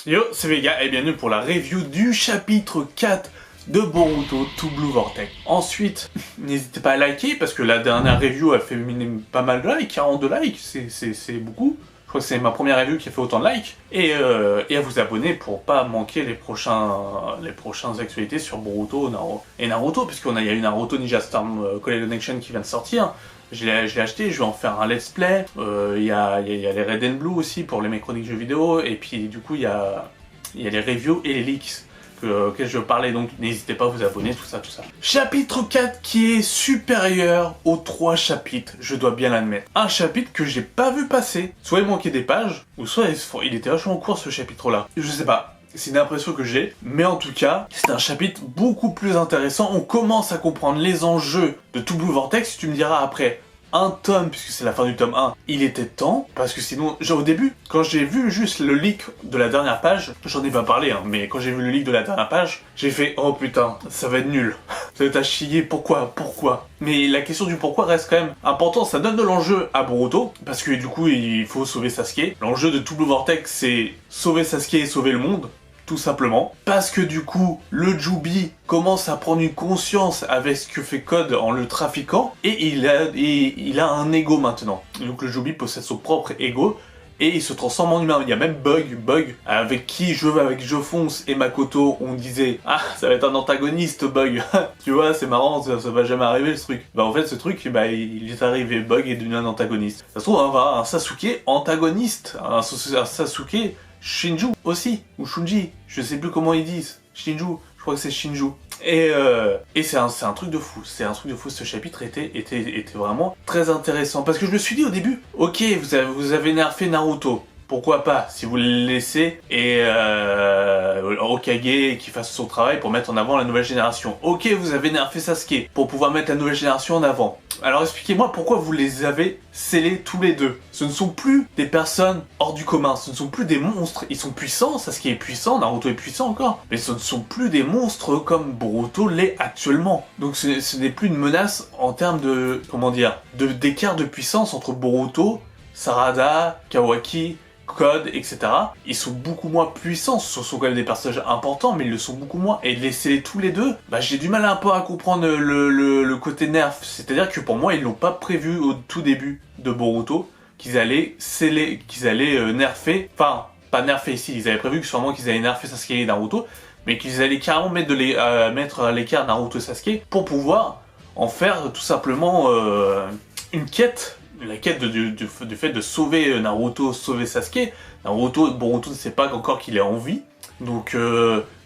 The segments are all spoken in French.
Yo, c'est Vega et bienvenue pour la review du chapitre 4 de Boruto To Blue Vortex. Ensuite, n'hésitez pas à liker parce que la dernière review a fait pas mal de likes, 42 likes, c'est beaucoup. Je crois que c'est ma première review qui a fait autant de likes. Et à vous abonner pour pas manquer les prochaines actualités sur Boruto et Naruto, puisqu'il y a eu Naruto Ninja Storm Collection Action qui vient de sortir. Je l'ai acheté, je vais en faire un let's play. Il y a les Red and Blue aussi pour les chroniques jeux vidéo. Et puis du coup, il y a les reviews et les leaks auxquels je parlais. Donc n'hésitez pas à vous abonner, tout ça. Chapitre 4 qui est supérieur aux 3 chapitres, je dois bien l'admettre. Un chapitre que j'ai pas vu passer. Soit il manquait des pages, ou soit il était vachement court ce chapitre-là. Je sais pas. C'est une impression que j'ai, mais en tout cas, c'est un chapitre beaucoup plus intéressant. On commence à comprendre les enjeux de To Blue Vortex. Tu me diras après un tome, puisque c'est la fin du tome 1, il était temps, parce que sinon, genre au début, quand j'ai vu juste le leak de la dernière page, j'en ai pas parlé, hein, mais quand j'ai vu le leak de la dernière page, j'ai fait « Oh putain, ça va être nul, ça va être à chier, pourquoi ?» Mais la question du pourquoi reste quand même importante, ça donne de l'enjeu à Boruto, parce que du coup, il faut sauver Sasuke. L'enjeu de To Blue Vortex, c'est sauver Sasuke et sauver le monde. Tout simplement, parce que du coup, le Jubi commence à prendre une conscience avec ce que fait Code en le trafiquant, et il a un ego maintenant. Donc le Jubi possède son propre ego, et il se transforme en humain. Il y a même Bug, avec qui avec Jofonce et Makoto, on disait « Ah, ça va être un antagoniste, Bug !» Tu vois, c'est marrant, ça va jamais arriver ce truc. Bah en fait, ce truc, il est arrivé, Bug est devenu un antagoniste. Ça se trouve, on va avoir un Sasuke antagoniste, un Sasuke Shinju aussi, ou Shunji, je sais plus comment ils disent. Shinju, je crois que c'est Shinju. Et c'est un truc de fou, ce chapitre était vraiment très intéressant. Parce que je me suis dit au début, ok, vous avez nerfé Naruto, pourquoi pas, si vous le laissez, et Hokage qui fasse son travail pour mettre en avant la nouvelle génération. Ok, vous avez nerfé Sasuke, pour pouvoir mettre la nouvelle génération en avant. Alors expliquez-moi pourquoi vous les avez scellés tous les deux. Ce ne sont plus des personnes hors du commun, ce ne sont plus des monstres. Ils sont puissants, Sasuke est puissant, Naruto est puissant encore. Mais ce ne sont plus des monstres comme Boruto l'est actuellement. Donc ce n'est plus une menace en termes de, d'écart de puissance entre Boruto, Sarada, Kawaki, Code, etc. Ils sont beaucoup moins puissants, ce sont quand même des personnages importants, mais ils le sont beaucoup moins. Et laisser tous les deux, j'ai du mal un peu à comprendre le côté nerf. C'est-à-dire que pour moi, ils l'ont pas prévu au tout début de Boruto, qu'ils allaient nerfer, enfin, pas nerfer ici, ils avaient prévu que sûrement qu'ils allaient nerfer Sasuke et Naruto, mais qu'ils allaient carrément mettre à l'écart Naruto et Sasuke pour pouvoir en faire tout simplement une quête. La quête du fait de sauver Naruto, sauver Sasuke. Boruto ne sait pas encore qu'il est en vie. Donc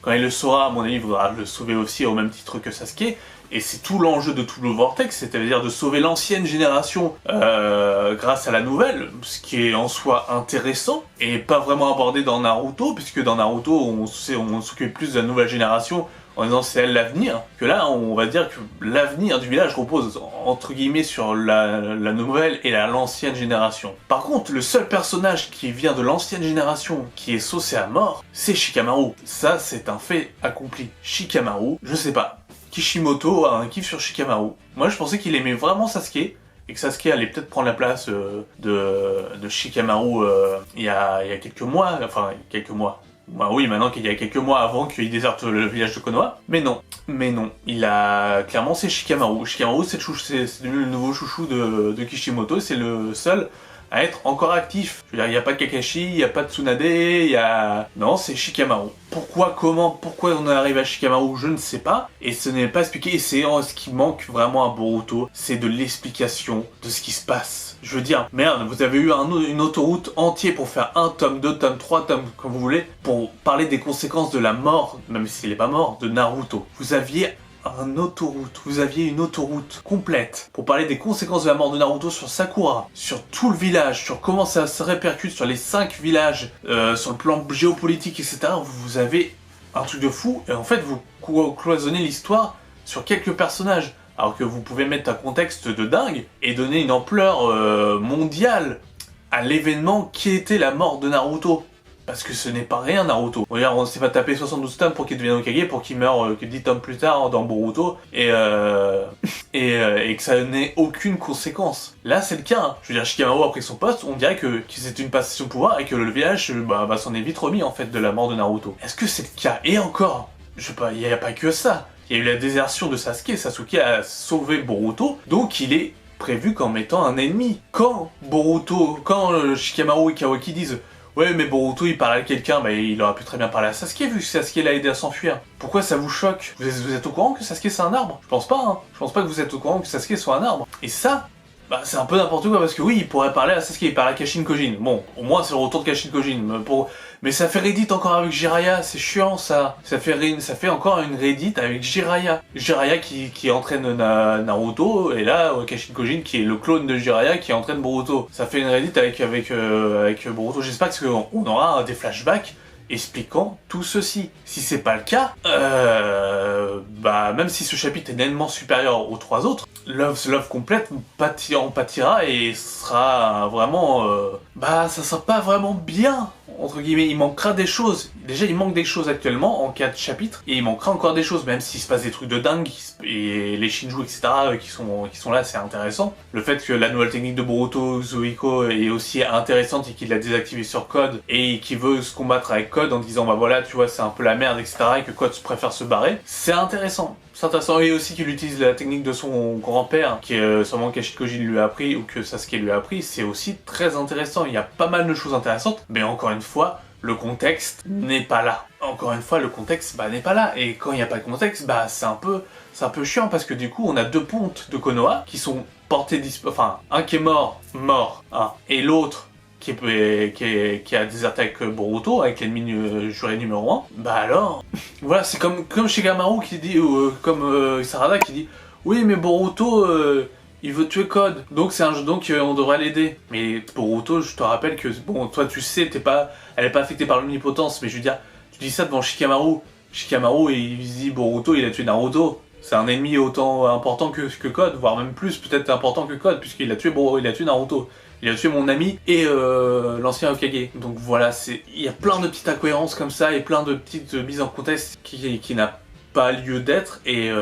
quand il le saura, à mon avis, il voudra le sauver aussi au même titre que Sasuke. Et c'est tout l'enjeu de To Blue Vortex, c'est-à-dire de sauver l'ancienne génération grâce à la nouvelle, ce qui est en soi intéressant, et pas vraiment abordé dans Naruto, puisque dans Naruto, on s'occupe plus de la nouvelle génération, en disant c'est elle l'avenir, que là on va dire que l'avenir du village repose entre guillemets sur la nouvelle et l'ancienne génération. Par contre, le seul personnage qui vient de l'ancienne génération qui est saucé à mort, c'est Shikamaru. Ça c'est un fait accompli. Shikamaru, je sais pas, Kishimoto a un kiff sur Shikamaru. Moi je pensais qu'il aimait vraiment Sasuke, et que Sasuke allait peut-être prendre la place de Shikamaru il y a quelques mois, Bah oui, maintenant qu'il y a quelques mois avant qu'il déserte le village de Konoha. Mais non, clairement c'est Shikamaru. Shikamaru c'est devenu le nouveau chouchou de Kishimoto, c'est le seul à être encore actif. Je veux dire, il n'y a pas de Kakashi, il n'y a pas de Tsunade, Non, c'est Shikamaru. Pourquoi on arrive à Shikamaru, je ne sais pas. Et ce n'est pas expliqué, et c'est ce qui manque vraiment à Boruto, c'est de l'explication de ce qui se passe. Je veux dire, merde, vous avez eu une autoroute entière pour faire 1 tome, 2 tomes, 3 tomes, comme vous voulez, pour parler des conséquences de la mort, même s'il n'est pas mort, de Naruto. Vous aviez une autoroute complète pour parler des conséquences de la mort de Naruto sur Sakura, sur tout le village, sur comment ça se répercute sur les 5 villages, sur le plan géopolitique, etc. Vous avez un truc de fou, et en fait vous cloisonnez l'histoire sur quelques personnages, alors que vous pouvez mettre un contexte de dingue et donner une ampleur mondiale à l'événement qui était la mort de Naruto. Parce que ce n'est pas rien Naruto. Regarde, on s'est fait taper 72 tomes pour qu'il devienne Hokage, pour qu'il meure que 10 tomes plus tard dans Boruto, et que ça n'ait aucune conséquence. Là c'est le cas, hein. Je veux dire, Shikamaru a pris son poste, on dirait que c'est une passation de pouvoir et que le village va s'en est vite remis en fait de la mort de Naruto. Est-ce que c'est le cas? Et encore, je sais pas, il n'y a pas que ça. Il y a eu la désertion de Sasuke, Sasuke a sauvé Boruto, donc il est prévu comme étant un ennemi. Quand Shikamaru et Kawaki disent ouais mais Boruto il parle à quelqu'un, bah il aurait pu très bien parler à Sasuke vu que Sasuke l'a aidé à s'enfuir. Pourquoi ça vous choque? Vous êtes au courant que Sasuke c'est un arbre? Je pense pas, hein. Je pense pas que vous êtes au courant que Sasuke soit un arbre. Et ça, bah c'est un peu n'importe quoi parce que oui il pourrait parler à Sasuke, il parle à Kashin Kojin. Bon, au moins c'est le retour de Kashin Kojin. Mais ça fait Reddit encore avec Jiraiya, c'est chiant ça. Ça fait encore une Reddit avec Jiraiya. Jiraiya qui entraîne Naruto, et là Kashin Kojin qui est le clone de Jiraiya qui entraîne Boruto. Ça fait une Reddit avec Boruto. J'espère qu'on aura des flashbacks expliquant tout ceci. Si c'est pas le cas, bah même si ce chapitre est nettement supérieur aux trois autres, Love complète en pâtira et sera vraiment... bah ça sera pas vraiment bien, entre guillemets. Il manquera des choses. Déjà il manque des choses actuellement en 4 chapitres, et il manquera encore des choses, même s'il se passe des trucs de dingue, et les Shinju etc. qui sont là, c'est intéressant. Le fait que la nouvelle technique de Boruto Zuiko est aussi intéressante et qu'il l'a désactivée sur Code, et qu'il veut se combattre avec Code en disant bah voilà tu vois c'est un peu la merde etc. et que Code préfère se barrer, c'est intéressant. C'est intéressant, et aussi qu'il utilise la technique de son grand-père, qui est sûrement Kashin Kojin lui a appris, ou que Sasuke lui a appris, c'est aussi très intéressant. Il y a pas mal de choses intéressantes, mais encore une fois, le contexte n'est pas là. Encore une fois, le contexte n'est pas là, et quand il n'y a pas de contexte, bah c'est un peu chiant, parce que du coup, on a 2 pontes de Konoha qui sont portés enfin, un qui est mort, hein, et l'autre qui a déserté avec Boruto, avec l'ennemi juré numéro 1, bah alors, voilà, c'est comme Shikamaru qui dit, ou comme Sarada qui dit, oui mais Boruto, il veut tuer Code, donc on devrait l'aider. Mais Boruto, je te rappelle que, bon, toi tu sais, elle est pas affectée par l'omnipotence, mais je veux dire, tu dis ça devant Shikamaru, il dit Boruto, il a tué Naruto. C'est un ennemi autant important que Code, voire même plus peut-être important que Code, puisqu'il a tué Naruto. Il a tué mon ami et l'ancien Hokage. Donc voilà, il y a plein de petites incohérences comme ça et plein de petites mises en contexte qui n'a pas lieu d'être, et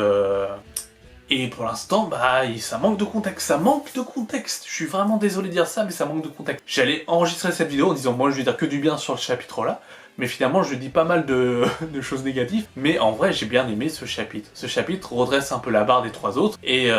pour l'instant, bah, ça manque de contexte, Je suis vraiment désolé de dire ça, mais ça manque de contexte. J'allais enregistrer cette vidéo en disant, moi je vais dire que du bien sur le chapitre là, mais finalement je dis pas mal de choses négatives, mais en vrai j'ai bien aimé ce chapitre. Ce chapitre redresse un peu la barre des 3 autres, et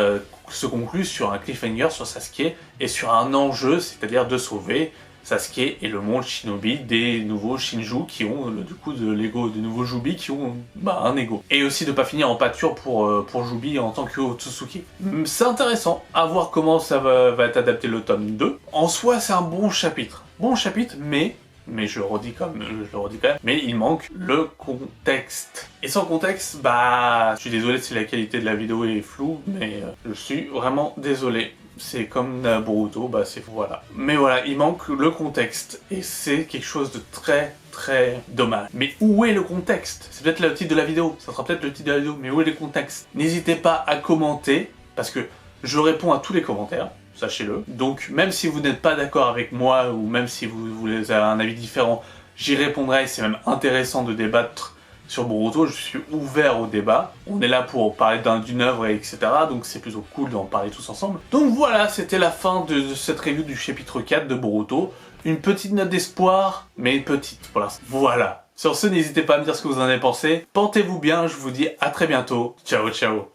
se conclut sur un cliffhanger sur Sasuke, et sur un enjeu, c'est-à-dire de sauver Sasuke et le monde Shinobi des nouveaux Shinju qui ont du coup de nouveaux Jubi qui ont un ego. Et aussi de pas finir en pâture pour Jubi en tant que Otsutsuki. C'est intéressant à voir comment ça va être adapté le tome 2. En soi c'est un bon chapitre, mais je le redis quand même, mais il manque le contexte. Et sans contexte, bah, je suis désolé si la qualité de la vidéo est floue, mais je suis vraiment désolé. C'est comme Boruto, bah c'est voilà. Mais voilà, il manque le contexte, et c'est quelque chose de très très dommage. Mais où est le contexte? C'est peut-être le titre de la vidéo, ça sera peut-être le titre de la vidéo, mais où est le contexte? N'hésitez pas à commenter, parce que je réponds à tous les commentaires. Sachez-le. Donc même si vous n'êtes pas d'accord avec moi, ou même si vous avez un avis différent, j'y répondrai. C'est même intéressant de débattre sur Boruto, je suis ouvert au débat. On est là pour parler d'une œuvre, etc. Donc c'est plutôt cool d'en parler tous ensemble. Donc voilà, c'était la fin de cette review du chapitre 4 de Boruto. Une petite note d'espoir, mais petite pour l'instant. Voilà. Sur ce, n'hésitez pas à me dire ce que vous en avez pensé. Portez-vous bien, je vous dis à très bientôt. Ciao, ciao.